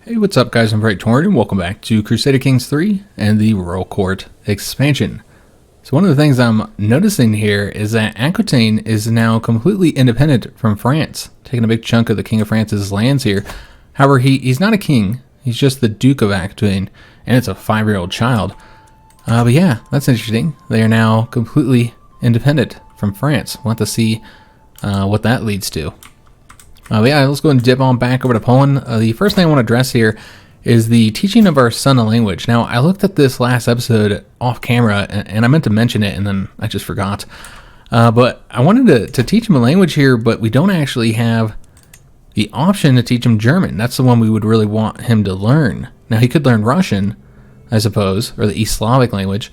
Hey, what's up guys, I'm Praetorian. Welcome back to Crusader Kings III and the Royal Court expansion. So one of the things I'm noticing here is that Aquitaine is now completely independent from France, taking a big chunk of the King of France's lands here. However, he's not a king, he's just the Duke of Aquitaine, and it's a 5-year-old child. But yeah, that's interesting. They are now completely independent from France. We'll have to see what that leads to. But yeah, let's go and dip on back over to Poland. The first thing I want to address here is the teaching of our son a language. Now, I looked at this last episode off camera, and I meant to mention it, and then I just forgot. But I wanted to teach him a language here, but we don't actually have the option to teach him German. That's the one we would really want him to learn. Now, he could learn Russian, I suppose, or the East Slavic language,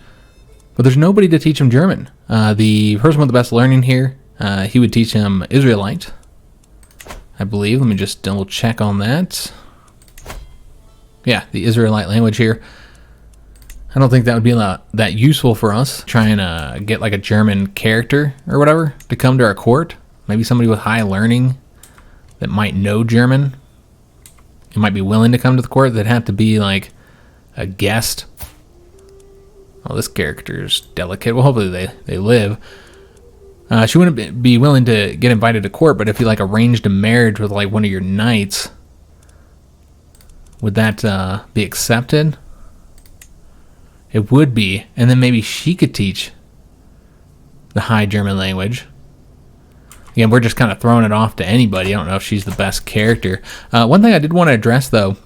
but there's nobody to teach him German. The person with the best learning here, he would teach him Israelite, I believe. Let me just double check on that. Yeah, the Israelite language here. I don't think that would be that useful for us. Trying to get like a German character or whatever to come to our court. Maybe somebody with high learning that might know German. It might be willing to come to the court. They'd have to be like a guest. Oh, this character's delicate. Well, hopefully they live. She wouldn't be willing to get invited to court, but if you like arranged a marriage with like one of your knights, would that be accepted? It would be, and then maybe she could teach the High German language. Again, we're just kind of throwing it off to anybody. I don't know if she's the best character. One thing I did want to address though,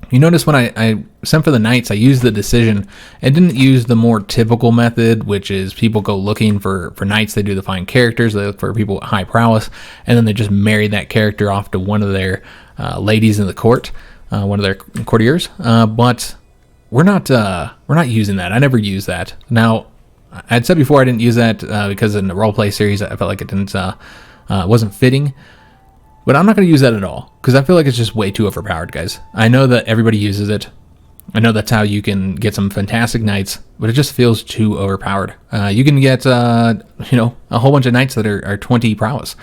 you notice when I sent for the knights, I used the decision and didn't use the more typical method, which is people go looking for knights. They do the find characters. They look for people with high prowess, and then they just marry that character off to one of their ladies in the court, one of their courtiers. But we're not using that. I never use that. Now, I'd said before I didn't use that because in the roleplay series I felt like it wasn't fitting. But I'm not going to use that at all, because I feel like it's just way too overpowered, guys. I know that everybody uses it. I know that's how you can get some fantastic knights, but it just feels too overpowered. You can get, a whole bunch of knights that are 20 prowess,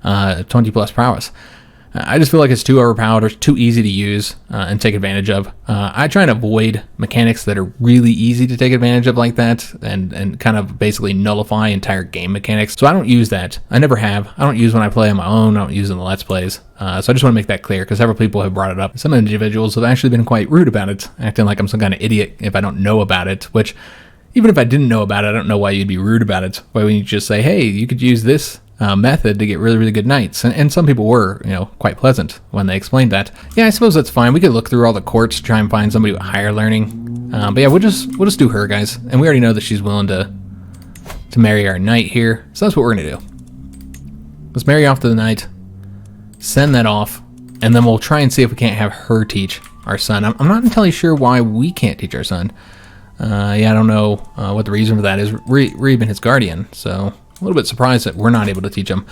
20 plus prowess. I just feel like it's too overpowered or too easy to use and take advantage of. I try and avoid mechanics that are really easy to take advantage of like that and kind of basically nullify entire game mechanics. So I don't use that. I never have. I don't use when I play on my own. I don't use in the Let's Plays. So I just want to make that clear because several people have brought it up. Some individuals have actually been quite rude about it, acting like I'm some kind of idiot if I don't know about it, which even if I didn't know about it, I don't know why you'd be rude about it. Why wouldn't you just say, hey, you could use this method to get really, really good knights? And some people were, quite pleasant when they explained that. Yeah, I suppose that's fine. We could look through all the courts to try and find somebody with higher learning. But yeah, we'll just do her, guys. And we already know that she's willing to marry our knight here. So that's what we're gonna do. Let's marry off to the knight, send that off, and then we'll try and see if we can't have her teach our son. I'm not entirely sure why we can't teach our son. I don't know what the reason for that is. We're even his guardian, so a little bit surprised that we're not able to teach him.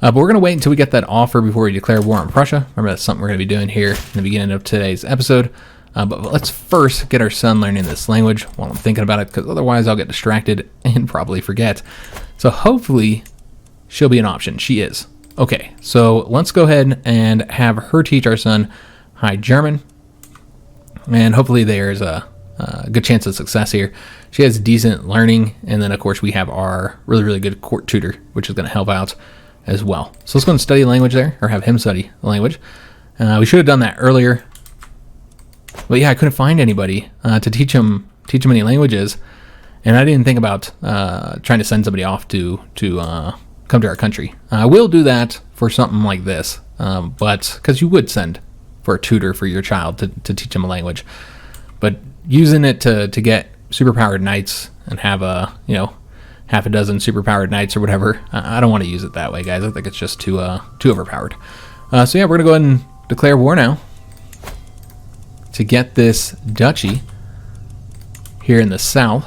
But we're going to wait until we get that offer before we declare war on Prussia. Remember, that's something we're going to be doing here in the beginning of today's episode. But let's first get our son learning this language while I'm thinking about it, because otherwise I'll get distracted and probably forget. So hopefully she'll be an option. She is. Okay, so let's go ahead and have her teach our son High German. And hopefully there's a good chance of success here. She has decent learning, and then of course we have our really, really good court tutor, which is going to help out as well. So let's go and study language there, or have him study the language. We should have done that earlier, but yeah, I couldn't find anybody to teach him any languages, and I didn't think about trying to send somebody off to come to our country. I will do that for something like this, but because you would send for a tutor for your child to teach him a language, but using it to get superpowered knights and have half a dozen superpowered knights or whatever, I don't want to use it that way, guys. I think it's just too overpowered. So yeah, we're gonna go ahead and declare war now to get this duchy here in the south,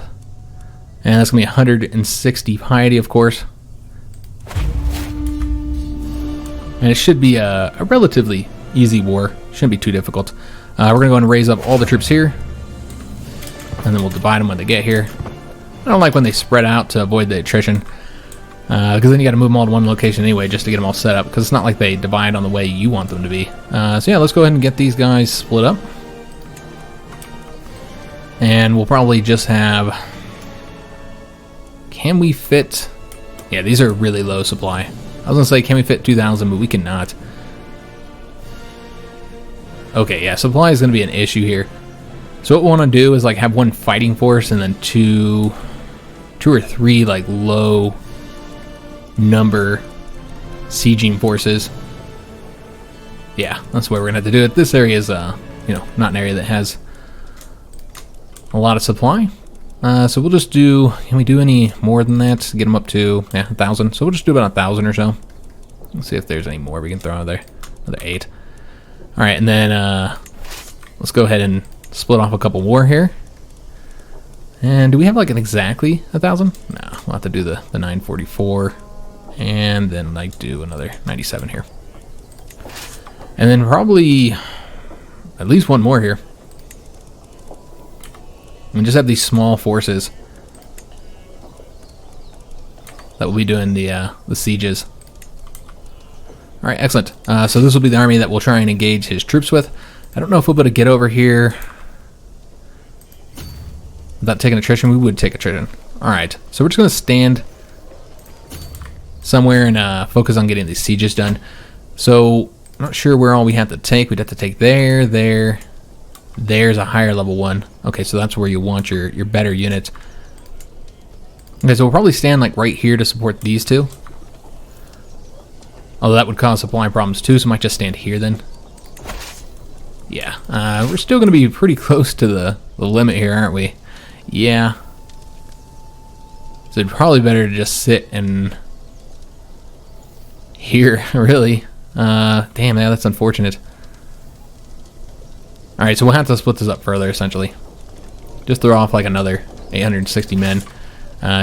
and that's gonna be 160 piety, of course, and it should be a relatively easy war. Shouldn't be too difficult. We're gonna go and raise up all the troops here, and then we'll divide them when they get here. I don't like when they spread out to avoid the attrition. Because then you got to move them all to one location anyway, just to get them all set up. Because it's not like they divide on the way you want them to be. So yeah, let's go ahead and get these guys split up. And we'll probably just have... Can we fit... Yeah, these are really low supply. I was going to say, can we fit 2,000, but we cannot. Okay, yeah, supply is going to be an issue here. So what we want to do is like have one fighting force and then two or three like low number sieging forces. Yeah, that's where we're going to have to do it. This area is, you know, not an area that has a lot of supply. So we'll just do, can we do any more than that? Get them up to, yeah, 1,000. So we'll just do about 1,000 or so. Let's see if there's any more we can throw out there. Another 8. All right, and then let's go ahead and split off a couple more here. And do we have like an exactly 1,000? No, we'll have to do the 944. And then like do another 97 here. And then probably at least one more here. And just have these small forces that will be doing the sieges. All right, excellent. So this will be the army that we'll try and engage his troops with. I don't know if we'll be able to get over here without taking attrition. We would take attrition. All right, so we're just going to stand somewhere and focus on getting these sieges done. So I'm not sure where all we have to take. We'd have to take there, there. There's a higher level one. Okay, so that's where you want your better units. Okay, so we'll probably stand like right here to support these two. Although that would cause supply problems too, so I might just stand here then. Yeah, we're still going to be pretty close to the limit here, aren't we? Yeah. So it'd probably better to just sit and here, really. Damn, yeah, that's unfortunate. Alright, so we'll have to split this up further, essentially. Just throw off like another 860 men,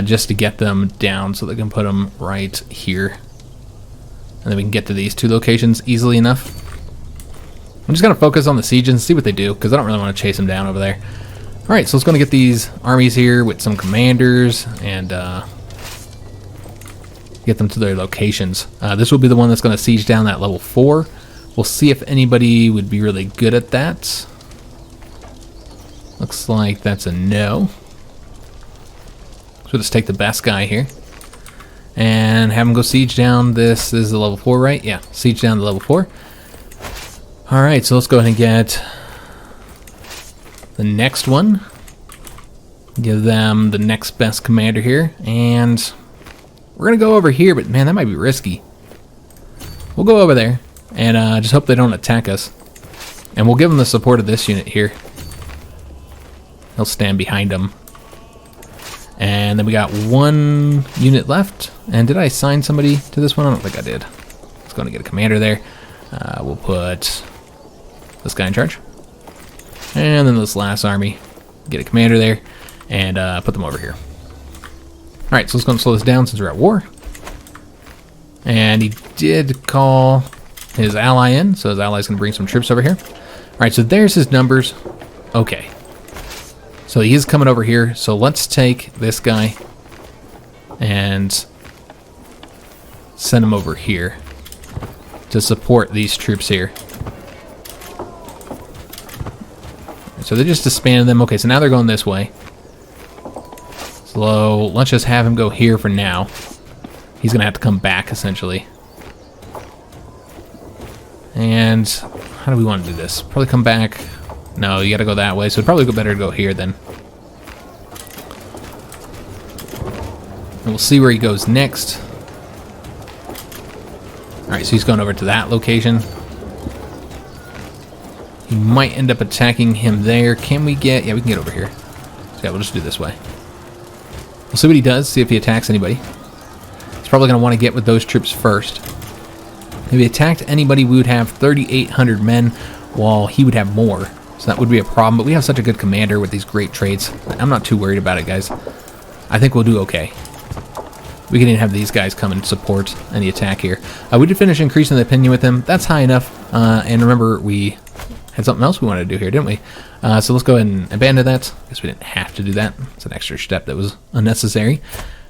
just to get them down so they can put them right here. And then we can get to these two locations easily enough. I'm just going to focus on the siege and see what they do, because I don't really want to chase them down over there. Alright, so let's go and get these armies here with some commanders, and get them to their locations. This will be the one that's going to siege down that level 4. We'll see if anybody would be really good at that. Looks like that's a no. So let's take the best guy here and have him go siege down this. This is the level 4, right? Yeah, siege down to level 4. Alright, so let's go ahead and get the next one. Give them the next best commander here. And we're going to go over here, but man, that might be risky. We'll go over there. And just hope they don't attack us. And we'll give them the support of this unit here. He'll stand behind them. And then we got one unit left. And did I assign somebody to this one? I don't think I did. Let's go and get a commander there. We'll put this guy in charge. And then this last army. Get a commander there. And put them over here. Alright, so let's go and slow this down since we're at war. And he did call his ally in, so his ally's going to bring some troops over here. Alright, so there's his numbers. Okay. So he is coming over here, so let's take this guy and send him over here to support these troops here. So they just disbanded them. Okay, so now they're going this way. So let's just have him go here for now. He's going to have to come back, essentially. And how do we want to do this? Probably come back. No, you got to go that way. So it'd probably go better to go here then. And we'll see where he goes next. Alright, so he's going over to that location. He might end up attacking him there. Can we get... Yeah, we can get over here. So yeah, we'll just do this way. We'll see what he does. See if he attacks anybody. He's probably going to want to get with those troops first. If he attacked anybody, we would have 3,800 men, while he would have more. So that would be a problem, but we have such a good commander with these great traits. I'm not too worried about it, guys. I think we'll do okay. We can even have these guys come and support any attack here. We did finish increasing the opinion with him. That's high enough. And remember, we had something else we wanted to do here, didn't we? So let's go ahead and abandon that. I guess we didn't have to do that. It's an extra step that was unnecessary.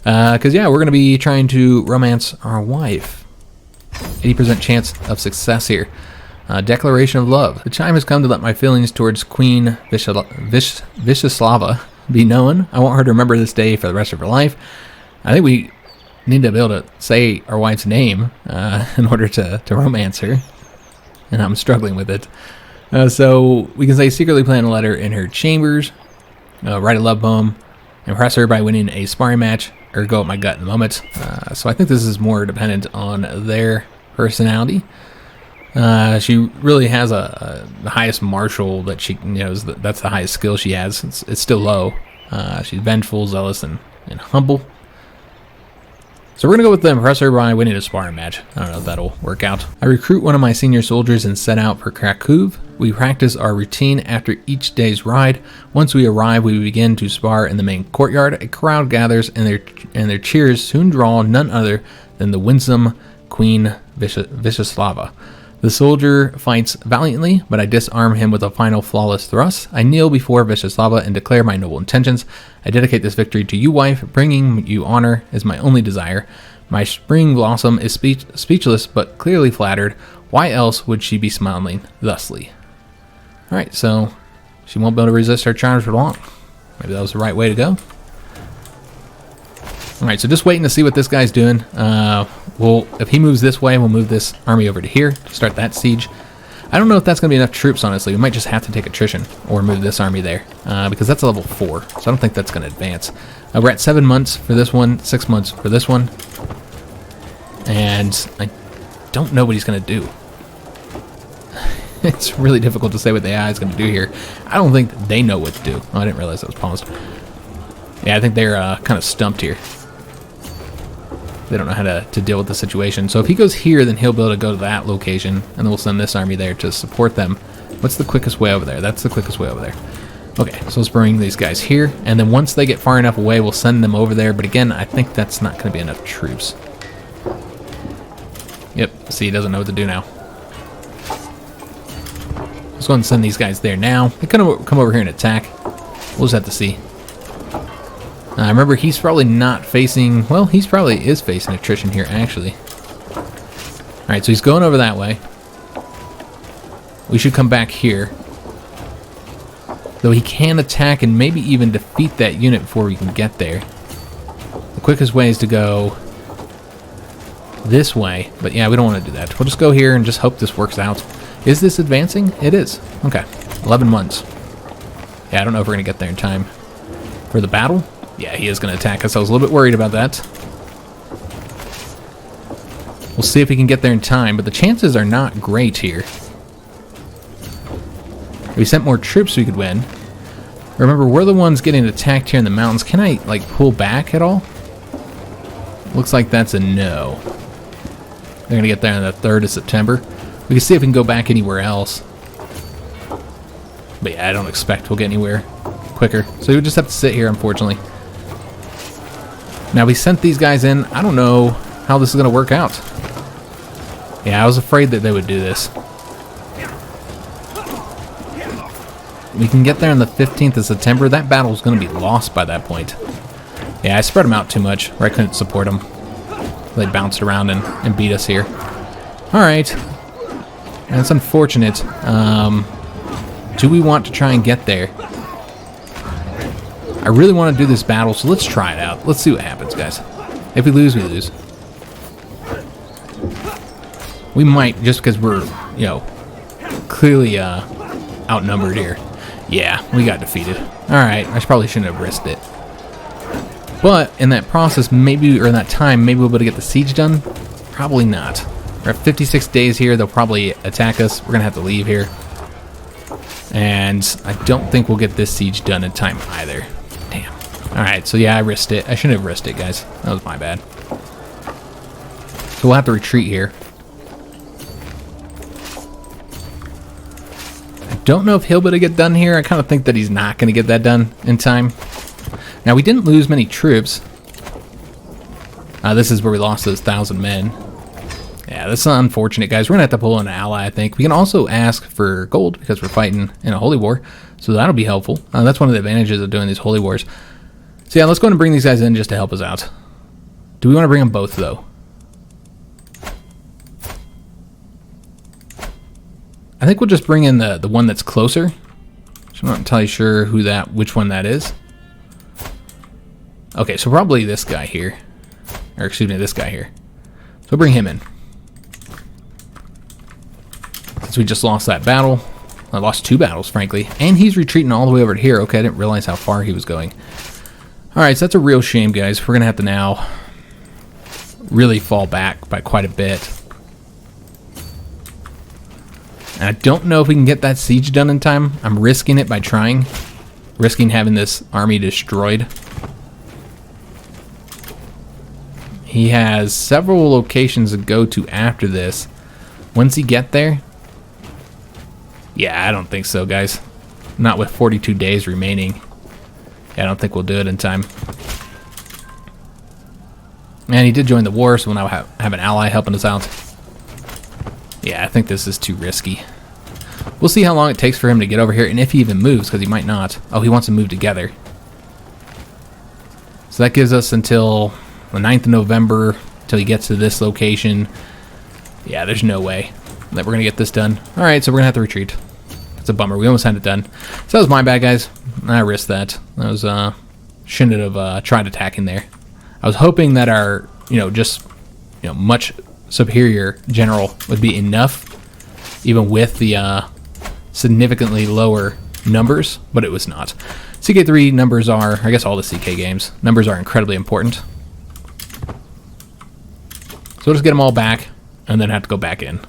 Because, yeah, we're going to be trying to romance our wife. 80% chance of success here. Declaration of love. The time has come to let my feelings towards Queen Vyacheslava be known. I want her to remember this day for the rest of her life. I think we need to be able to say our wife's name in order to romance her. And I'm struggling with it. So we can say secretly plan a letter in her chambers, write a love poem, impress her by winning a sparring match, or go with my gut in the moment. So I think this is more dependent on their personality. She really has the highest martial that she knows. That's the highest skill she has. It's still low. She's vengeful, zealous, and humble. So we're going to go with the impress her by winning a sparring match. I don't know if that'll work out. I recruit one of my senior soldiers and set out for Krakow. We practice our routine after each day's ride. Once we arrive, we begin to spar in the main courtyard. A crowd gathers, and their cheers soon draw none other than the winsome Queen Vyacheslava. The soldier fights valiantly, but I disarm him with a final flawless thrust. I kneel before Vyacheslava and declare my noble intentions. I dedicate this victory to you, wife. Bringing you honor is my only desire. My spring blossom is speechless, but clearly flattered. Why else would she be smiling thusly? Alright, so she won't be able to resist our charms for long. Maybe that was the right way to go. Alright, so just waiting to see what this guy's doing. If he moves this way, we'll move this army over to here to start that siege. I don't know if that's going to be enough troops, honestly. We might just have to take attrition or move this army there because that's a level 4, so I don't think that's going to advance. We're at 7 months for this one, 6 months for this one, and I don't know what he's going to do. It's really difficult to say what the AI is going to do here. I don't think they know what to do. Oh, I didn't realize that was paused. Yeah, I think they're kind of stumped here. They don't know how to deal with the situation. So if he goes here, then he'll be able to go to that location, and then we'll send this army there to support them. What's the quickest way over there? That's the quickest way over there. Okay, so let's bring these guys here, and then once they get far enough away, we'll send them over there. But again, I think that's not going to be enough troops. Yep, see, he doesn't know what to do now. Let's go ahead and send these guys there now. They come over here and attack. We'll just have to see. Remember, he's probably not facing... Well, he's probably is facing attrition here, actually. Alright, so he's going over that way. We should come back here. Though he can attack and maybe even defeat that unit before we can get there. The quickest way is to go this way. But yeah, we don't want to do that. We'll just go here and just hope this works out. Is this advancing? It is. Okay. 11 months. Yeah, I don't know if we're going to get there in time for the battle. Yeah, he is going to attack us. I was a little bit worried about that. We'll see if we can get there in time, but the chances are not great here. If we sent more troops, we could win. Remember, we're the ones getting attacked here in the mountains. Can I, like, pull back at all? Looks like that's a no. They're going to get there on the 3rd of September. We can see if we can go back anywhere else. But yeah, I don't expect we'll get anywhere quicker. So we just have to sit here, unfortunately. Now, we sent these guys in. I don't know how this is going to work out. Yeah, I was afraid that they would do this. We can get there on the 15th of September. That battle is going to be lost by that point. Yeah, I spread them out too much, where I couldn't support them. They bounced around and beat us here. Alright. That's unfortunate. Do we want to try and get there? I really want to do this battle, so let's try it out. Let's see what happens, guys. If we lose, we lose. We might, just because we're, you know, clearly outnumbered here. Yeah, we got defeated. Alright, I probably shouldn't have risked it. But in that process, maybe, or in that time, maybe we'll be able to get the siege done. Probably not. We're at 56 days here. They'll probably attack us. We're going to have to leave here. And I don't think we'll get this siege done in time either. Damn. Alright, so yeah, I risked it. I shouldn't have risked it, guys. That was my bad. So we'll have to retreat here. I don't know if he'll be able to get done here. I kind of think that he's not going to get that done in time. Now, we didn't lose many troops. This is where we lost those 1,000 men. Yeah, that's unfortunate, guys. We're going to have to pull in an ally, I think. We can also ask for gold because we're fighting in a holy war. So that'll be helpful. That's one of the advantages of doing these holy wars. So yeah, let's go ahead and bring these guys in just to help us out. Do we want to bring them both, though? I think we'll just bring in the one that's closer. So I'm not entirely sure which one that is. Okay, so probably this guy here. Or excuse me, this guy here. So we'll bring him in. Since we just lost that battle. I lost 2 battles, frankly. And he's retreating all the way over to here. Okay, I didn't realize how far he was going. Alright, so that's a real shame, guys. We're going to have to now really fall back by quite a bit. And I don't know if we can get that siege done in time. I'm risking it by trying. Risking having this army destroyed. He has several locations to go to after this. Once he get there... Yeah, I don't think so, guys. Not with 42 days remaining. Yeah, I don't think we'll do it in time. And he did join the war, so we'll now have an ally helping us out. Yeah, I think this is too risky. We'll see how long it takes for him to get over here, and if he even moves, because he might not. Oh, he wants to move together. So that gives us until the 9th of November, until he gets to this location. Yeah, there's no way that we're going to get this done. Alright, so we're going to have to retreat. That's a bummer. We almost had it done. So that was my bad, guys. I risked that. That was, shouldn't have tried attacking there. I was hoping that our, much superior general would be enough, even with the significantly lower numbers, but it was not. CK3 numbers are, I guess all the CK games, numbers are incredibly important. So we'll just get them all back, and then have to go back in.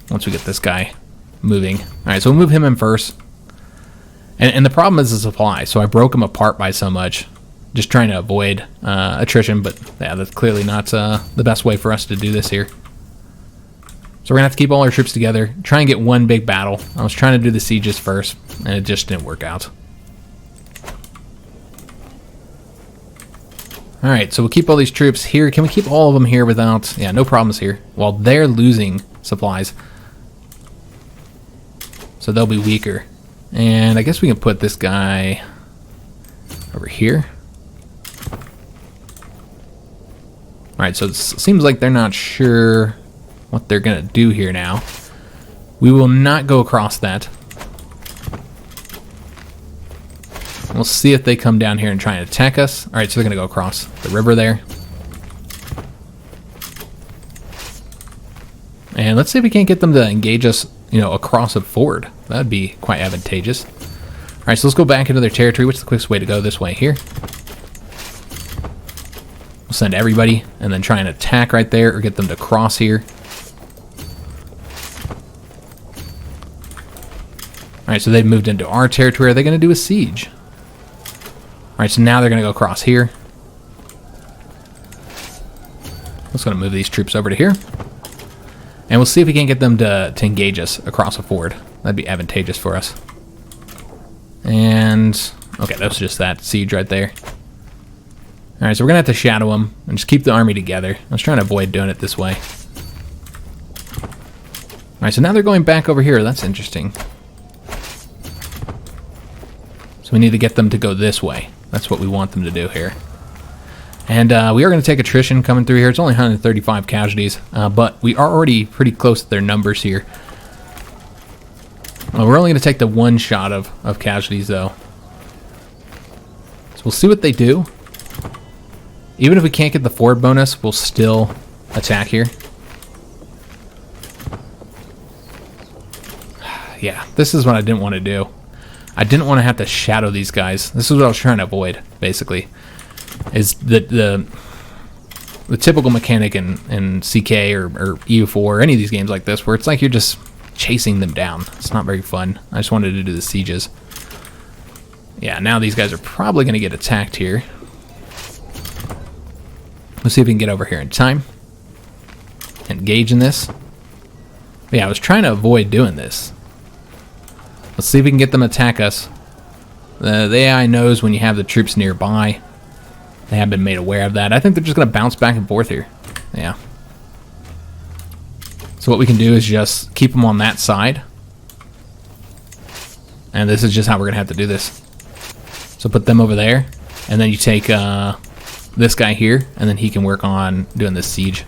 Once we get this guy moving. Alright, so we'll move him in first. And the problem is the supply, so I broke him apart by so much. Just trying to avoid attrition, but yeah, that's clearly not the best way for us to do this here. So we're going to have to keep all our troops together, try and get one big battle. I was trying to do the sieges first, and it just didn't work out. Alright, so we'll keep all these troops here. Can we keep all of them here without... Yeah, no problems here. While they're losing supplies. So they'll be weaker. And I guess we can put this guy over here. Alright, so it seems like they're not sure what they're going to do here now. We will not go across that. We'll see if they come down here and try and attack us. Alright, so they're going to go across the river there. And let's see if we can't get them to engage us, across a ford. That would be quite advantageous. Alright, so let's go back into their territory. What's the quickest way to go? This way here. We'll send everybody and then try and attack right there or get them to cross here. Alright, so they've moved into our territory. Are they going to do a siege? Alright, so now they're going to go across here. Let's going to move these troops over to here. And we'll see if we can get them to engage us across a ford. That'd be advantageous for us. And, okay, that was just that siege right there. Alright, so we're going to have to shadow them and just keep the army together. I was trying to avoid doing it this way. Alright, so now they're going back over here. That's interesting. So we need to get them to go this way. That's what we want them to do here. And we are going to take attrition coming through here. It's only 135 casualties, but we are already pretty close to their numbers here. Well, we're only going to take the one shot of casualties, though. So we'll see what they do. Even if we can't get the ford bonus, we'll still attack here. Yeah, this is what I didn't want to do. I didn't want to have to shadow these guys. This is what I was trying to avoid, basically. Is the typical mechanic in CK or EU4 or any of these games like this, where it's like you're just chasing them down. It's not very fun. I just wanted to do the sieges. Yeah, now these guys are probably going to get attacked here. Let's see if we can get over here in time. Engage in this. But yeah, I was trying to avoid doing this. Let's see if we can get them to attack us. The AI knows when you have the troops nearby. They have been made aware of that. I think they're just going to bounce back and forth here. Yeah. So what we can do is just keep them on that side. And this is just how we're going to have to do this. So put them over there. And then you take this guy here, and then he can work on doing this siege.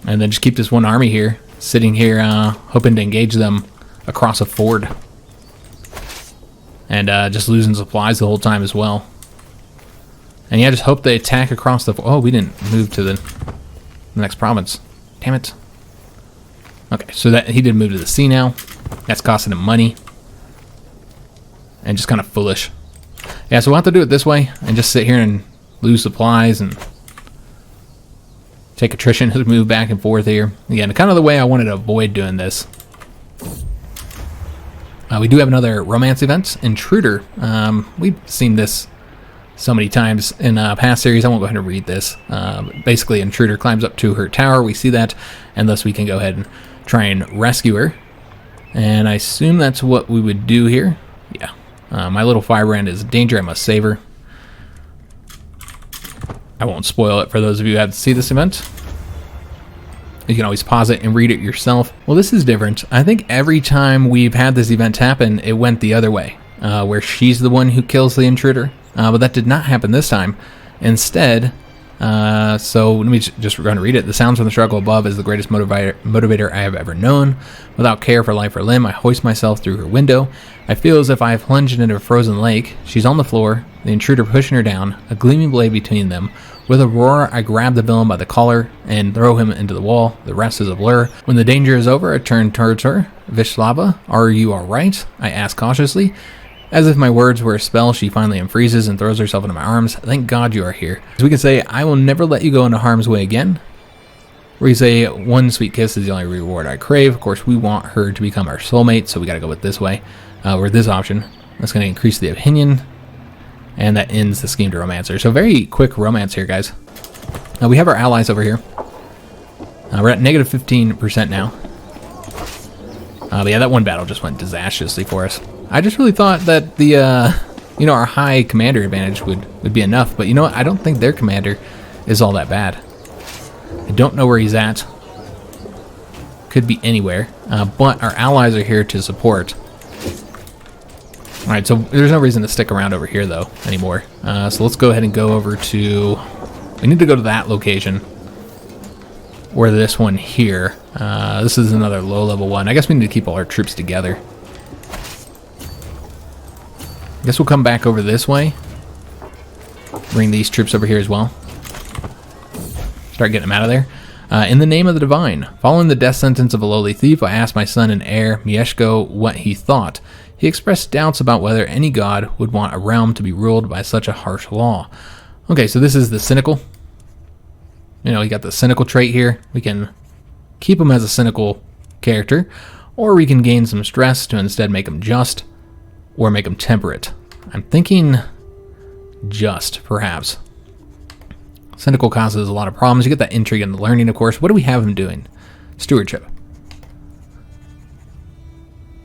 And then just keep this one army here, sitting here, hoping to engage them across a ford. And just losing supplies the whole time as well. And yeah, just hope they attack across the... Oh, we didn't move to the next province. Damn it. Okay, so that he did move to the sea now. That's costing him money. And just kind of foolish. Yeah, so we'll have to do it this way. And just sit here and lose supplies and take attrition as we move back and forth here. Again, kind of the way I wanted to avoid doing this. We do have another romance event, Intruder. We've seen this so many times in past series. I won't go ahead and read this. Basically, Intruder climbs up to her tower. We see that, and thus we can go ahead and try and rescue her. And I assume that's what we would do here. Yeah. My little firebrand is danger. I must save her. I won't spoil it for those of you who have to see this event. You can always pause it and read it yourself. Well, this is different. I think every time we've had this event happen, it went the other way, where she's the one who kills the intruder. But that did not happen this time. Instead, so let me just going to read it. The sounds from the struggle above is the greatest motivator I have ever known. Without care for life or limb, I hoist myself through her window. I feel as if I have plunged into a frozen lake. She's on the floor, the intruder pushing her down, a gleaming blade between them. With a roar, I grab the villain by the collar and throw him into the wall. The rest is a blur. When the danger is over, I turn towards her. Wisława, are you all right? I ask cautiously. As if my words were a spell, she finally unfreezes and throws herself into my arms. Thank God you are here. As we can say, I will never let you go into harm's way again. We say, one sweet kiss is the only reward I crave. Of course, we want her to become our soulmate, so we got to go with this way, or this option. That's going to increase the opinion, and that ends the scheme to romance her. So very quick romance here, guys. We have our allies over here. We're at negative 15% now. But yeah, that one battle just went disastrously for us. I just really thought that the, our high commander advantage would be enough. But you know what? I don't think their commander is all that bad. I don't know where he's at. Could be anywhere. But our allies are here to support. Alright, so there's no reason to stick around over here, though, anymore. So let's go ahead and go over to... We need to go to that location. Or this one here. This is another low-level one. I guess we need to keep all our troops together. I guess we'll come back over this way. Bring these troops over here as well. Start getting them out of there. In the name of the divine, following the death sentence of a lowly thief, I asked my son and heir, Mieszko, what he thought. He expressed doubts about whether any god would want a realm to be ruled by such a harsh law. Okay, so this is the cynical. You know, you got the cynical trait here. We can keep him as a cynical character, or we can gain some stress to instead make him just, or make him temperate. I'm thinking just, perhaps. Cynical causes a lot of problems. You get that intrigue and the learning, of course. What do we have him doing? Stewardship.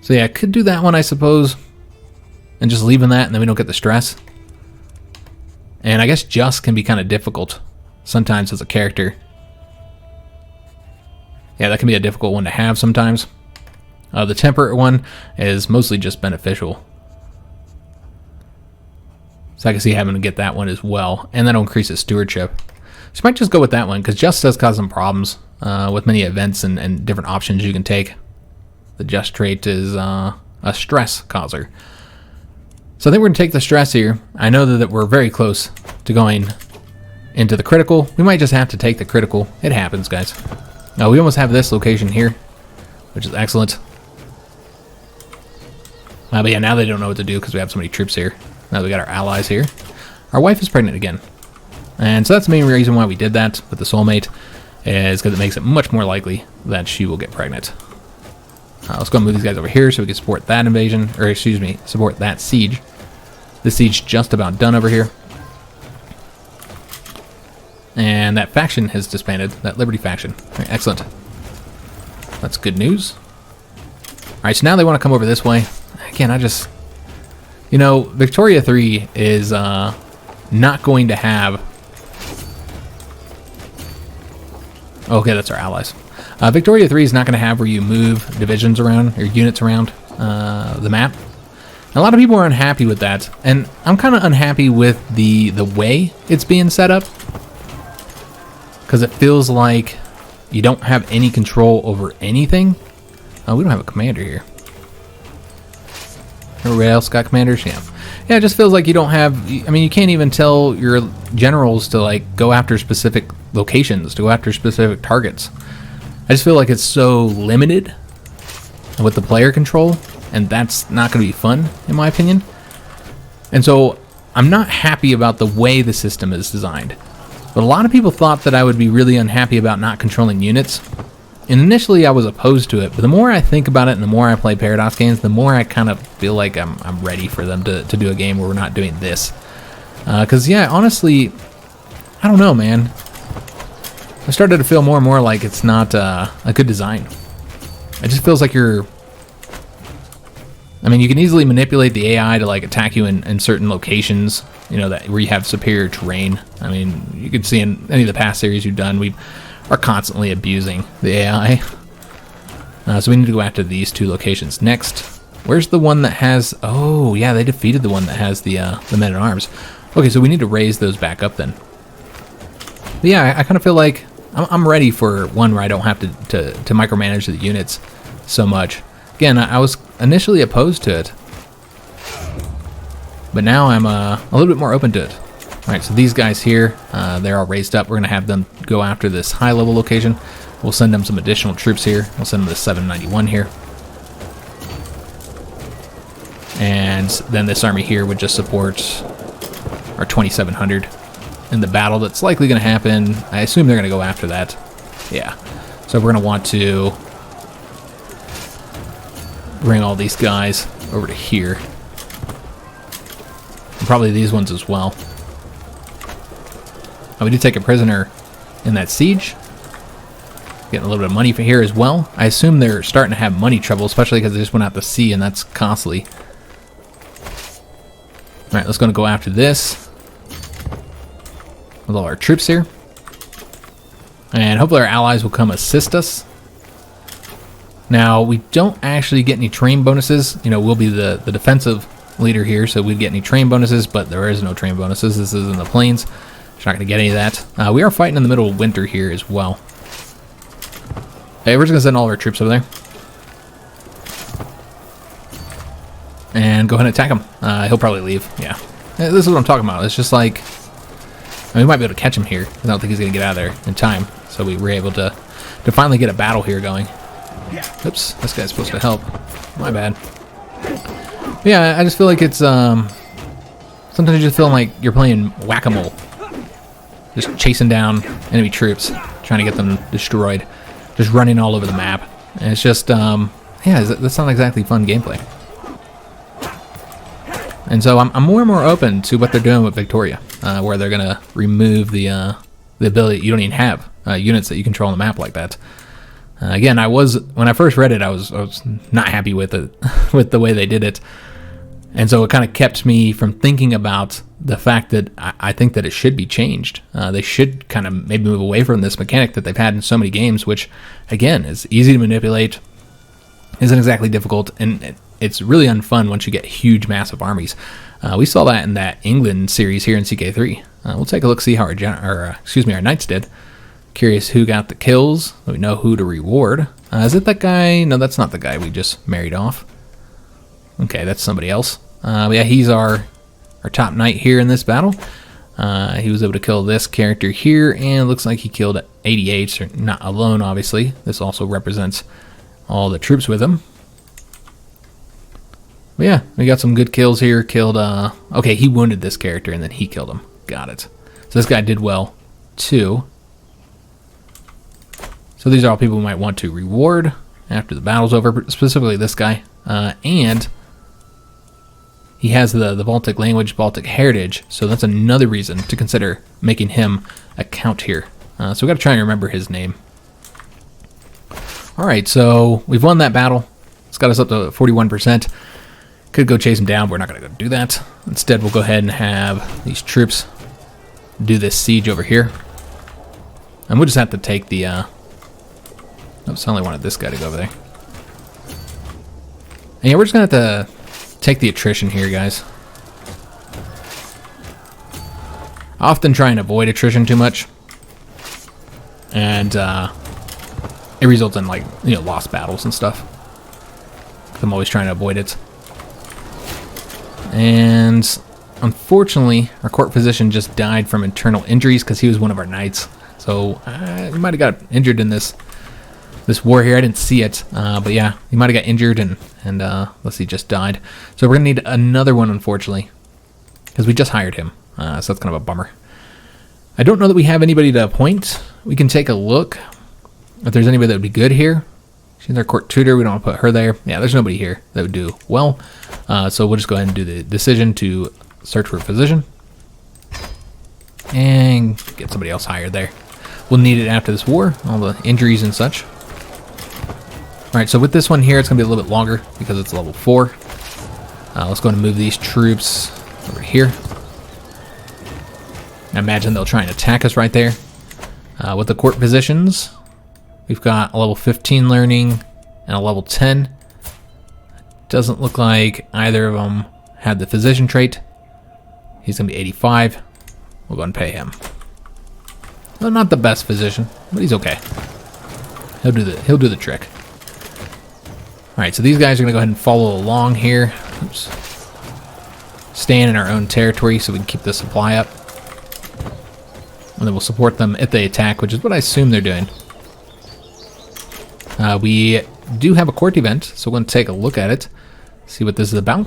So yeah, I could do that one, I suppose. And just leaving that, and then we don't get the stress. And I guess just can be kind of difficult sometimes as a character. Yeah, that can be a difficult one to have sometimes. The temperate one is mostly just beneficial. So I can see having to get that one as well. And that'll increase his stewardship. So you might just go with that one, because just does cause some problems with many events and different options you can take. The just trait is a stress causer. So I think we're going to take the stress here. I know that we're very close to going into the critical. We might just have to take the critical. It happens, guys. Now we almost have this location here, which is excellent. But yeah, now they don't know what to do because we have so many troops here. Now we got our allies here. Our wife is pregnant again. And so that's the main reason why we did that with the soulmate, is because it makes it much more likely that she will get pregnant. Let's go move these guys over here so we can support that invasion, or excuse me, support that siege. This siege just about done over here. And that faction has disbanded, that Liberty faction. All right, excellent. That's good news. Alright, so now they want to come over this way. Again, I just... You know, Victoria 3 is not going to have... Okay, that's our allies. Victoria 3 is not going to have where you move divisions around, or units around the map. A lot of people are unhappy with that, and I'm kind of unhappy with the way it's being set up, because it feels like you don't have any control over anything. We don't have a commander here. Everybody else got commanders? Yeah. Yeah, it just feels like you don't have... I mean, you can't even tell your generals to, like, go after specific locations, to go after specific targets. I just feel like it's so limited with the player control, and that's not going to be fun, in my opinion. And so, I'm not happy about the way the system is designed. But a lot of people thought that I would be really unhappy about not controlling units. And initially I was opposed to it, but the more I think about it and the more I play Paradox games, the more I kind of feel like I'm ready for them to do a game where we're not doing this. Because, yeah, honestly, I don't know, man. I started to feel more and more like it's not a good design. It just feels like you're... I mean, you can easily manipulate the AI to, like, attack you in certain locations, you know, where you have superior terrain. I mean, you can see in any of the past series you've done, we are constantly abusing the AI. So we need to go after these two locations. Next, where's the one that has... Oh, yeah, they defeated the one that has the men-at-arms. Okay, so we need to raise those back up then. But yeah, I kind of feel like I'm ready for one where I don't have to micromanage the units so much. Again, I was initially opposed to it, but now I'm a little bit more open to it. Alright, so these guys here, they're all raised up. We're going to have them go after this high-level location. We'll send them some additional troops here. We'll send them to 791 here. And then this army here would just support our 2700 in the battle that's likely going to happen. I assume they're going to go after that. Yeah. So we're going to want to bring all these guys over to here. And probably these ones as well. We did take a prisoner in that siege. Getting a little bit of money for here as well. I assume they're starting to have money trouble, especially because they just went out to sea, and that's costly. Alright, let's go after this with all our troops here. And hopefully our allies will come assist us. Now, we don't actually get any train bonuses. You know, we'll be the defensive leader here, so we'd get any train bonuses, but there is no train bonuses. This is in the plains. Not going to get any of that. We are fighting in the middle of winter here as well. Okay, we're just going to send all of our troops over there. And go ahead and attack him. He'll probably leave. Yeah. This is what I'm talking about. It's just like... I mean, we might be able to catch him here. I don't think he's going to get out of there in time. So we were able to finally get a battle here going. Oops, this guy's supposed to help. My bad. But yeah, I just feel like it's... Sometimes you just feel like you're playing whack-a-mole. Just chasing down enemy troops, trying to get them destroyed. Just running all over the map. And it's just, yeah, that's not exactly fun gameplay. And so I'm more and more open to what they're doing with Victoria, where they're going to remove the ability, you don't even have units that you control on the map like that. Again, when I first read it, I was not happy with it, with the way they did it. And so it kind of kept me from thinking about the fact that I think that it should be changed. They should kind of maybe move away from this mechanic that they've had in so many games, which, again, is easy to manipulate, isn't exactly difficult, and it's really unfun once you get huge, massive armies. We saw that in that England series here in CK3. We'll take a look, see how our knights did. Curious who got the kills. We know who to reward. Is it that guy? No, that's not the guy we just married off. Okay, that's somebody else. Yeah, he's our top knight here in this battle. He was able to kill this character here, and it looks like he killed 88, so not alone, obviously. This also represents all the troops with him. But yeah, we got some good kills here. Killed, okay, he wounded this character, and then he killed him. Got it. So this guy did well, too. So these are all people we might want to reward after the battle's over, specifically this guy. And he has the Baltic language, Baltic heritage, so that's another reason to consider making him a count here. So we got to try and remember his name. All right, so we've won that battle. It's got us up to 41%. Could go chase him down, but we're not going to go do that. Instead, we'll go ahead and have these troops do this siege over here. And we'll just have to take the... Oops, I only wanted this guy to go over there. And yeah, we're just going to have to take the attrition here, guys. I often try and avoid attrition too much. And it results in, like, you know, lost battles and stuff. I'm always trying to avoid it. And unfortunately, our court physician just died from internal injuries because he was one of our knights. So he might have got injured in this war here. I didn't see it, but yeah, he might have got injured and let's see, just died. So we're gonna need another one, unfortunately, because we just hired him. So that's kind of a bummer. I don't know that we have anybody to appoint. We can take a look if there's anybody that would be good here. She's our court tutor. We don't want to put her there. Yeah, there's nobody here that would do well. So we'll just go ahead and do the decision to search for a physician and get somebody else hired there. We'll need it after this war, all the injuries and such. All right, so with this one here, it's going to be a little bit longer because it's level 4. Let's go ahead and move these troops over here. I imagine they'll try and attack us right there. With the court physicians, we've got a level 15 learning and a level 10. Doesn't look like either of them had the physician trait. He's going to be 85. We'll go ahead and pay him. Well, not the best physician, but he's okay. He'll do the trick. All right, so these guys are going to go ahead and follow along here. Oops. Staying in our own territory so we can keep the supply up. And then we'll support them if they attack, which is what I assume they're doing. We do have a court event, so we're going to take a look at it. See what this is about.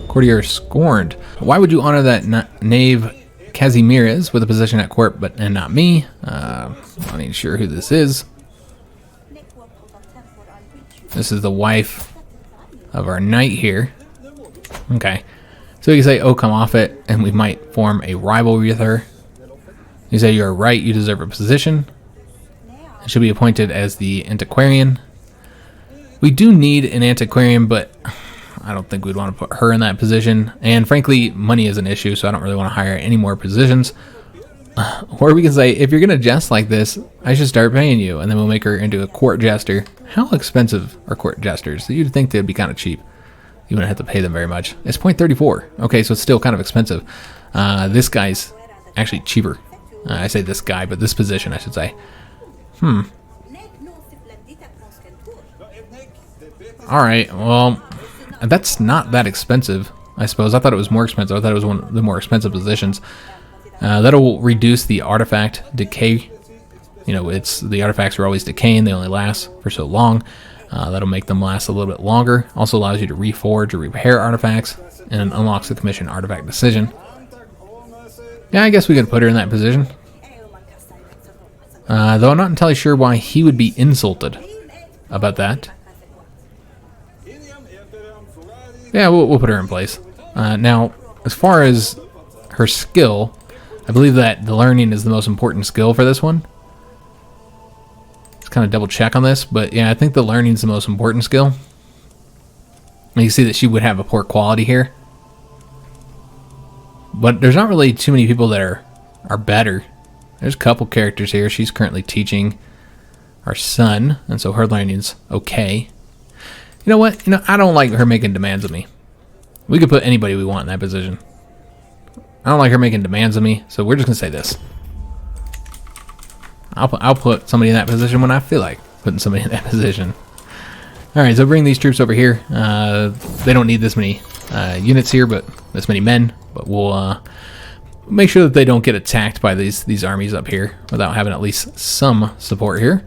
Courtier scorned. Why would you honor that knave Kazimierz with a position at court and not me? I'm not even sure who this is. This is the wife of our knight here. Okay. So you can say, oh, come off it, and we might form a rivalry with her. You say, you're right, you deserve a position. It should be appointed as the antiquarian. We do need an antiquarian, but I don't think we'd want to put her in that position. And frankly, money is an issue, so I don't really want to hire any more positions. Or we can say, if you're going to jest like this, I should start paying you, and then we'll make her into a court jester. How expensive are court jesters? You'd think they'd be kind of cheap. You wouldn't have to pay them very much. It's 0.34. Okay, so it's still kind of expensive. This guy's actually cheaper. I say this guy, but this position, I should say. Alright, well, that's not that expensive, I suppose. I thought it was more expensive. I thought it was one of the more expensive positions. That'll reduce the artifact decay. You know, the artifacts are always decaying. They only last for so long. That'll make them last a little bit longer. Also allows you to reforge or repair artifacts, and unlocks the commission artifact decision. Yeah, I guess we could put her in that position. Though I'm not entirely sure why he would be insulted about that. Yeah, we'll put her in place. Now, as far as her skill, I believe that the learning is the most important skill for this one. Let's kind of double check on this, but yeah, I think the learning is the most important skill. And you see that she would have a poor quality here. But there's not really too many people that are better. There's a couple characters here. She's currently teaching our son, and so her learning's okay. You know what? I don't like her making demands of me. We could put anybody we want in that position. I don't like her making demands of me, so we're just gonna say this. I'll put somebody in that position when I feel like putting somebody in that position. All right, so bring these troops over here. They don't need this many units here, but this many men. But we'll make sure that they don't get attacked by these armies up here without having at least some support here.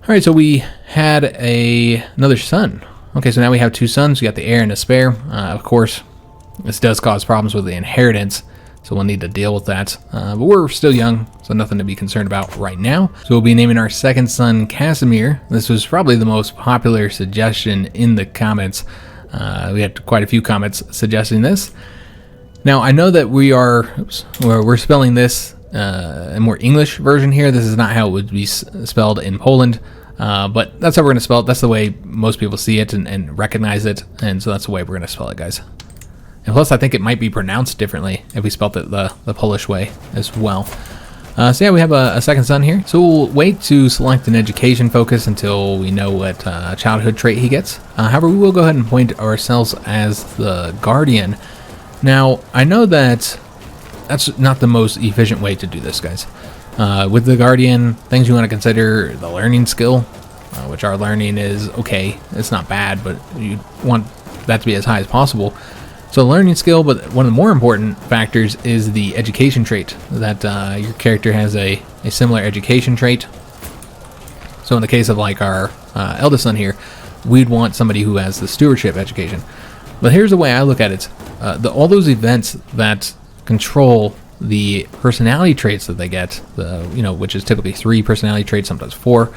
All right, so we had another son. Okay, so now we have two sons. We got the heir and a spare. Of course, this does cause problems with the inheritance, so we'll need to deal with that. But we're still young, so nothing to be concerned about right now. So we'll be naming our second son Casimir. This was probably the most popular suggestion in the comments. We had quite a few comments suggesting this. Now, I know that we're spelling this a more English version here. This is not how it would be spelled in Poland, but that's how we're going to spell it. That's the way most people see it and recognize it, and so that's the way we're going to spell it, guys. And plus, I think it might be pronounced differently if we spelled it the Polish way as well. So yeah, we have a second son here. So we'll wait to select an education focus until we know what childhood trait he gets. However, we will go ahead and appoint ourselves as the guardian. Now, I know that that's not the most efficient way to do this, guys. With the guardian, things you want to consider: the learning skill, which our learning is okay. It's not bad, but you want that to be as high as possible. So learning skill, but one of the more important factors is the education trait, that your character has a similar education trait. So in the case of like our eldest son here, we'd want somebody who has the stewardship education. But here's the way I look at it. All those events that control the personality traits that they get, which is typically 3 personality traits, sometimes 4,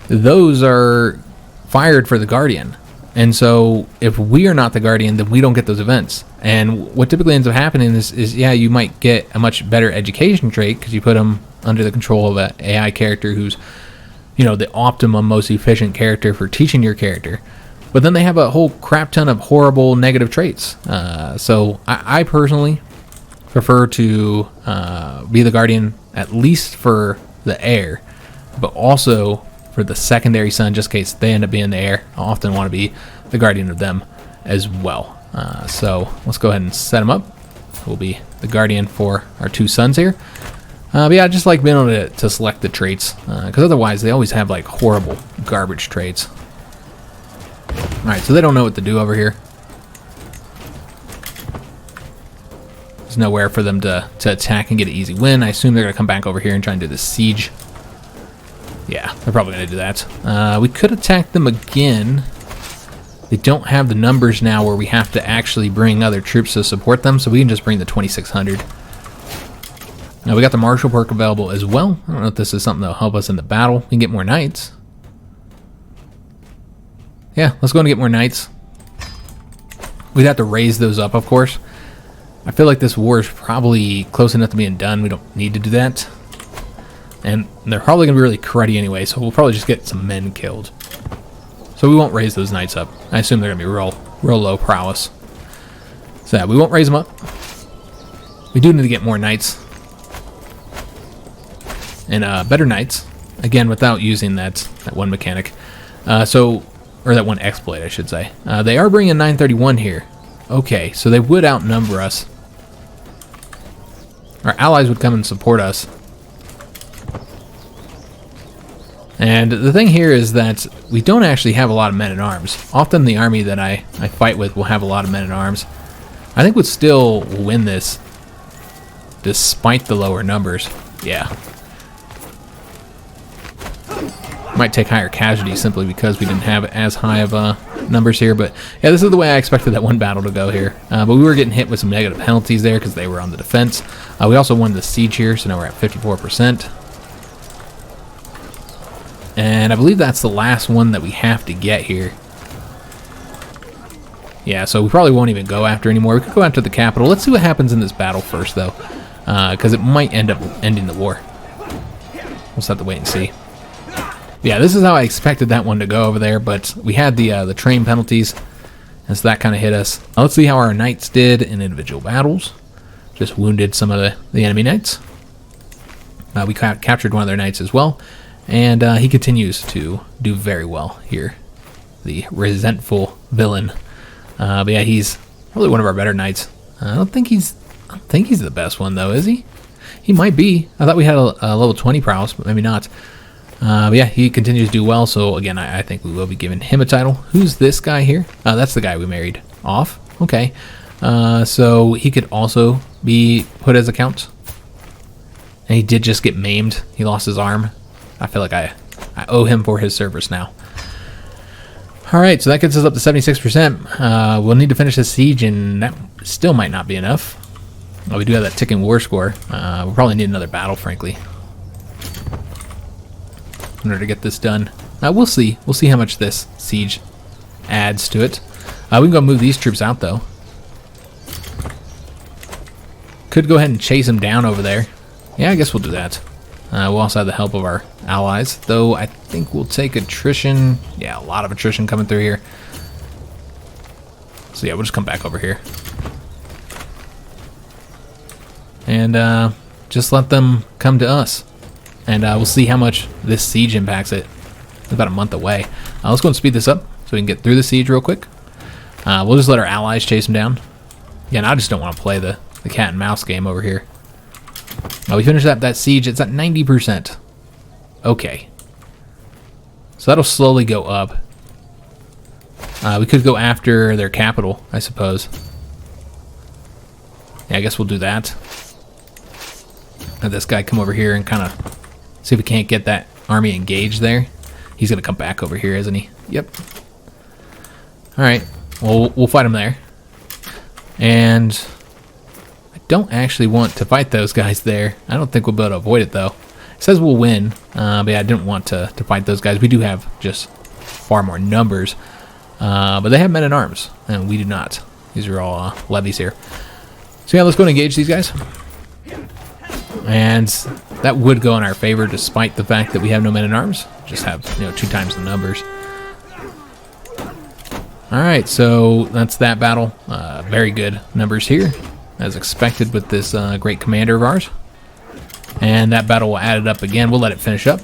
those are fired for the guardian. And so if we are not the guardian, then we don't get those events. And what typically ends up happening is you might get a much better education trait because you put them under the control of an AI character who's, the optimum, most efficient character for teaching your character. But then they have a whole crap ton of horrible negative traits. So I personally prefer to be the guardian, at least for the heir, but also for the secondary son, just in case they end up being the heir. I often want to be the guardian of them as well. So let's go ahead and set them up. We'll be the guardian for our 2 sons here. But yeah, I just like being able to select the traits, because otherwise they always have like horrible garbage traits. Alright, so they don't know what to do over here. There's nowhere for them to attack and get an easy win. I assume they're going to come back over here and try and do the siege. Yeah, they're probably going to do that. We could attack them again. They don't have the numbers now where we have to actually bring other troops to support them, so we can just bring the 2600. Now we got the martial perk available as well. I don't know if this is something that'll help us in the battle. We can get more knights. Yeah, let's go and get more knights. We'd have to raise those up, of course. I feel like this war is probably close enough to being done. We don't need to do that. And they're probably going to be really cruddy anyway, so we'll probably just get some men killed. So we won't raise those knights up. I assume they're going to be real low prowess. So yeah, we won't raise them up. We do need to get more knights. And better knights. Again, without using that one mechanic. Or that one exploit, I should say. They are bringing 931 here. Okay, so they would outnumber us. Our allies would come and support us. And the thing here is that we don't actually have a lot of men-at-arms. Often the army that I fight with will have a lot of men-at-arms. I think we'd still win this despite the lower numbers. Yeah. Might take higher casualties simply because we didn't have as high of numbers here. But yeah, this is the way I expected that one battle to go here. But we were getting hit with some negative penalties there because they were on the defense. We also won the siege here, so now we're at 54%. And I believe that's the last one that we have to get here. Yeah, so we probably won't even go after anymore. We could go after the capital. Let's see what happens in this battle first, though, because it might end up ending the war. We'll just have to wait and see. Yeah, this is how I expected that one to go over there, but we had the train penalties, and so that kind of hit us. Now let's see how our knights did in individual battles. Just wounded some of the enemy knights. We captured one of their knights as well, and he continues to do very well here. The resentful villain. But yeah, he's probably one of our better knights. I don't think he's the best one though, is he? He might be. I thought we had a level 20 prowess, but maybe not. But yeah, he continues to do well, so again, I think we will be giving him a title. Who's this guy here? That's the guy we married off. Okay. So he could also be put as a count. And he did just get maimed. He lost his arm. I feel like I owe him for his service now. Alright, so that gets us up to 76%. We'll need to finish this siege, and that still might not be enough. We do have that ticking war score. We'll probably need another battle, frankly, in order to get this done. We'll see. We'll see how much this siege adds to it. We can go move these troops out, though. Could go ahead and chase them down over there. Yeah, I guess we'll do that. We'll also have the help of our allies, though I think we'll take attrition. Yeah, a lot of attrition coming through here. So yeah, we'll just come back over here. And just let them come to us. And we'll see how much this siege impacts it. It's about a month away. Let's go and speed this up so we can get through the siege real quick. We'll just let our allies chase them down. Yeah, and I just don't want to play the cat and mouse game over here. We finished that siege. It's at 90%. Okay. So that'll slowly go up. We could go after their capital, I suppose. Yeah, I guess we'll do that. Have this guy come over here and kind of see if we can't get that army engaged there. He's going to come back over here, isn't he? Yep. Alright. Well, we'll fight him there. And I don't actually want to fight those guys there. I don't think we'll be able to avoid it, though. It says we'll win. But yeah, I didn't want to fight those guys. We do have just far more numbers. But they have men-at-arms, and we do not. These are all levies here. So yeah, let's go and engage these guys. And that would go in our favor, despite the fact that we have no men-at-arms. Just have 2 times the numbers. All right, so that's that battle. Very good numbers here, as expected with this great commander of ours. And that battle will add it up again. We'll let it finish up,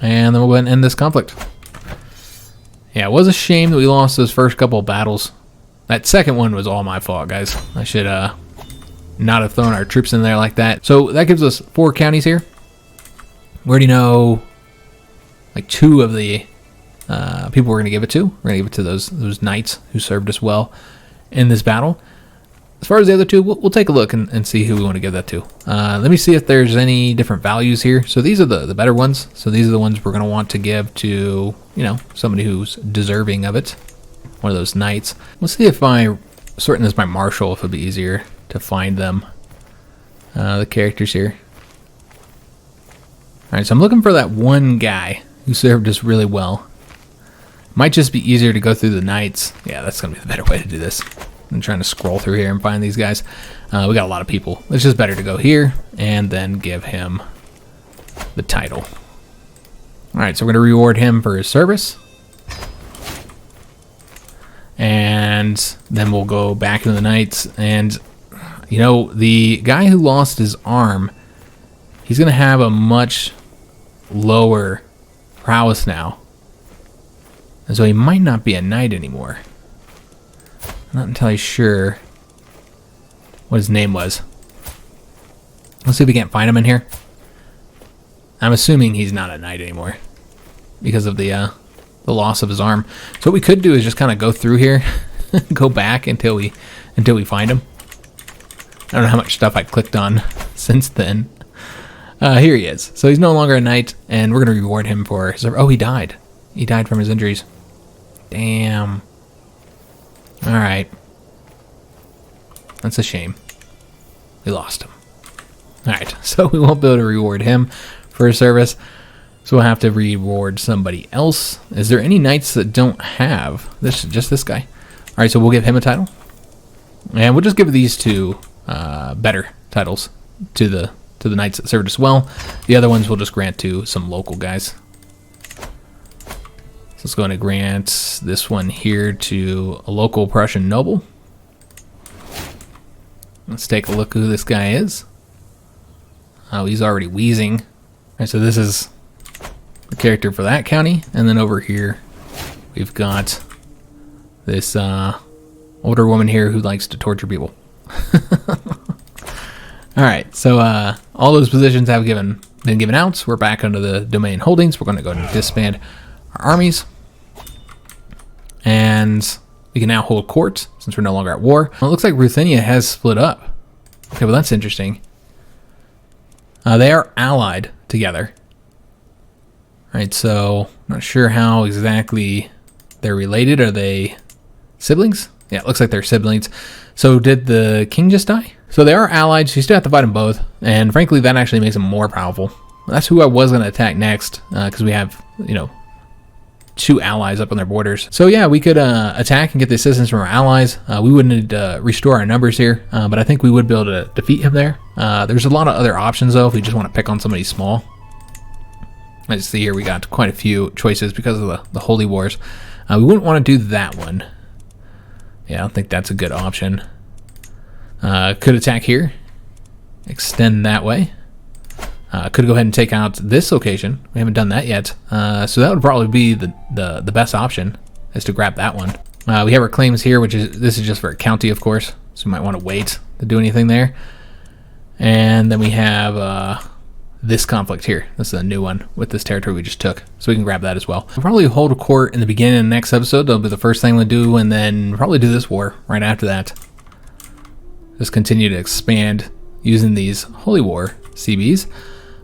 and then we'll go ahead and end this conflict. Yeah, it was a shame that we lost those first couple of battles. That second one was all my fault, guys. I should not have thrown our troops in there like that. So that gives us 4 counties here. We already know like 2 of the people we're going to give it to. We're going to give it to those knights who served us well in this battle. As far as the other 2, we'll take a look and see who we want to give that to. Let me see if there's any different values here. So these are the better ones. So these are the ones we're going to want to give to, somebody who's deserving of it. One of those knights. Let's see if I sort this by marshal, if it'll be easier to find them. The characters here. Alright, so I'm looking for that one guy who served us really well. Might just be easier to go through the knights. Yeah, that's going to be the better way to do this. I'm trying to scroll through here and find these guys. We got a lot of people. It's just better to go here and then give him the title. Alright, so we're going to reward him for his service. And then we'll go back into the knights. And, the guy who lost his arm, he's going to have a much lower prowess now. And so he might not be a knight anymore. I'm not entirely sure what his name was. Let's see if we can't find him in here. I'm assuming he's not a knight anymore because of the loss of his arm. So what we could do is just kind of go through here, go back until we find him. I don't know how much stuff I clicked on since then. Here he is. So he's no longer a knight, and we're going to reward him for his... Oh, he died. He died from his injuries. Damn. Alright. That's a shame. We lost him. Alright, so we won't be able to reward him for his service. So we'll have to reward somebody else. Is there any knights that don't have this? Just this guy. Alright, so we'll give him a title. And we'll just give these 2 better titles to the knights that served us well. The other ones we'll just grant to some local guys. So let's go ahead and grant this one here to a local Prussian noble. Let's take a look who this guy is. Oh, he's already wheezing. All right, so this is the character for that county. And then over here, we've got this older woman here who likes to torture people. All right, so all those positions have been given out. We're back under the domain holdings. We're going to go and disband our armies, and we can now hold court since we're no longer at war. Well, it looks like Ruthenia has split up. Okay, well that's interesting. They are allied together. All right, so I'm not sure how exactly they're related. Are they siblings? Yeah, it looks like they're siblings. So did the king just die? So they are allied, so you still have to fight them both, and frankly that actually makes them more powerful. That's who I was going to attack next, because we have, 2 allies up on their borders. So yeah, we could attack and get the assistance from our allies. We wouldn't need to restore our numbers here, but I think we would be able to defeat him there. There's a lot of other options though if we just want to pick on somebody small. As you see here, we got quite a few choices because of the Holy Wars. We wouldn't want to do that one. Yeah, I don't think that's a good option. Could attack here. extend that way. Could go ahead and take out this location. We haven't done that yet. So that would probably be the best option, is to grab that one. We have our claims here, this is just for a county, of course. So we might want to wait to do anything there. And then we have this conflict here. This is a new one with this territory we just took. So we can grab that as well. We'll probably hold a court in the beginning of the next episode. That'll be the first thing we'll do, and then probably do this war right after that. Just continue to expand using these Holy War CBs.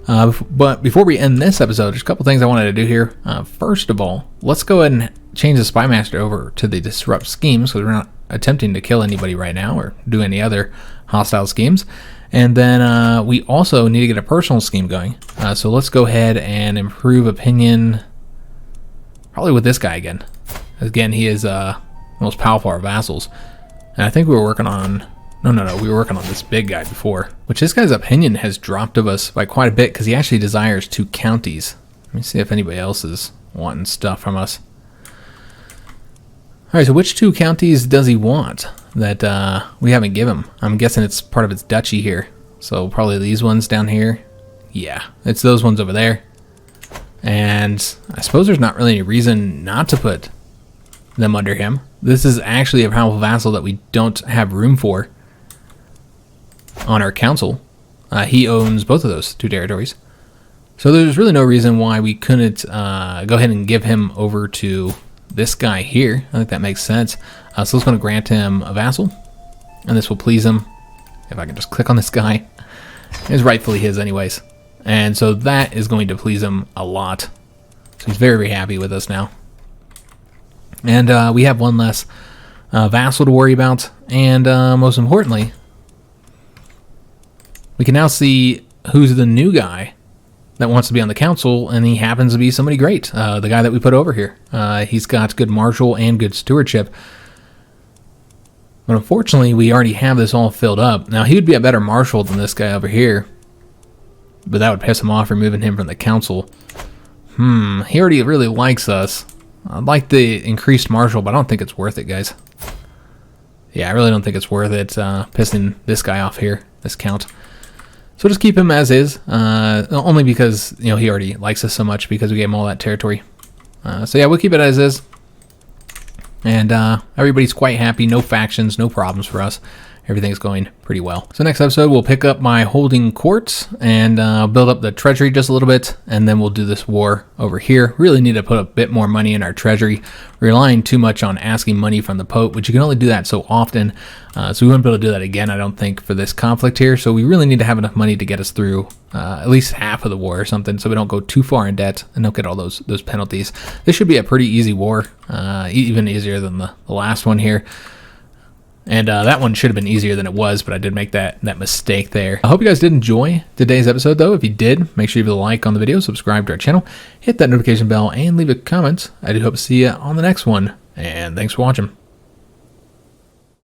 But before we end this episode, there's a couple things I wanted to do here. First of all, let's go ahead and change the Spy Master over to the Disrupt schemes, because we're not attempting to kill anybody right now or do any other hostile schemes. And then we also need to get a personal scheme going. So let's go ahead and improve opinion, probably with this guy again. Again, he is the most powerful of our vassals. And I think we were working on... No, we were working on this big guy before, which this guy's opinion has dropped of us by quite a bit because he actually desires 2 counties. Let me see if anybody else is wanting stuff from us. Alright, so which 2 counties does he want that we haven't given him? I'm guessing it's part of its duchy here. So probably these ones down here. Yeah, it's those ones over there. And I suppose there's not really any reason not to put them under him. This is actually a powerful vassal that we don't have room for on our council. He owns both of those 2 territories. So there's really no reason why we couldn't go ahead and give him over to this guy here. I think that makes sense. So let's going to grant him a vassal, and this will please him. If I can just click on this guy. It's rightfully his anyways. And so that is going to please him a lot. So he's very, very happy with us now. And we have one less vassal to worry about. And most importantly, we can now see who's the new guy that wants to be on the council, and he happens to be somebody great. The guy that we put over here. He's got good marshal and good stewardship. But unfortunately, we already have this all filled up. Now, he would be a better marshal than this guy over here, but that would piss him off, removing him from the council. He already really likes us. I'd like the increased marshal, but I don't think it's worth it, guys. Yeah, I really don't think it's worth it pissing this guy off here, this count. So just keep him as is, only because, you know, he already likes us so much because we gave him all that territory. So yeah, we'll keep it as is. And everybody's quite happy, no factions, no problems for us. Everything's going pretty well. So next episode, we'll pick up my holding courts and build up the treasury just a little bit, and then we'll do this war over here. Really need to put a bit more money in our treasury. We're relying too much on asking money from the Pope, which you can only do that so often. So we won't be able to do that again, I don't think, for this conflict here. So we really need to have enough money to get us through at least half of the war or something, so we don't go too far in debt and don't get all those penalties. This should be a pretty easy war, even easier than the last one here. And that one should have been easier than it was, but I did make that mistake there. I hope you guys did enjoy today's episode, though. If you did, make sure you leave a like on the video, subscribe to our channel, hit that notification bell, and leave a comment. I do hope to see you on the next one, and thanks for watching.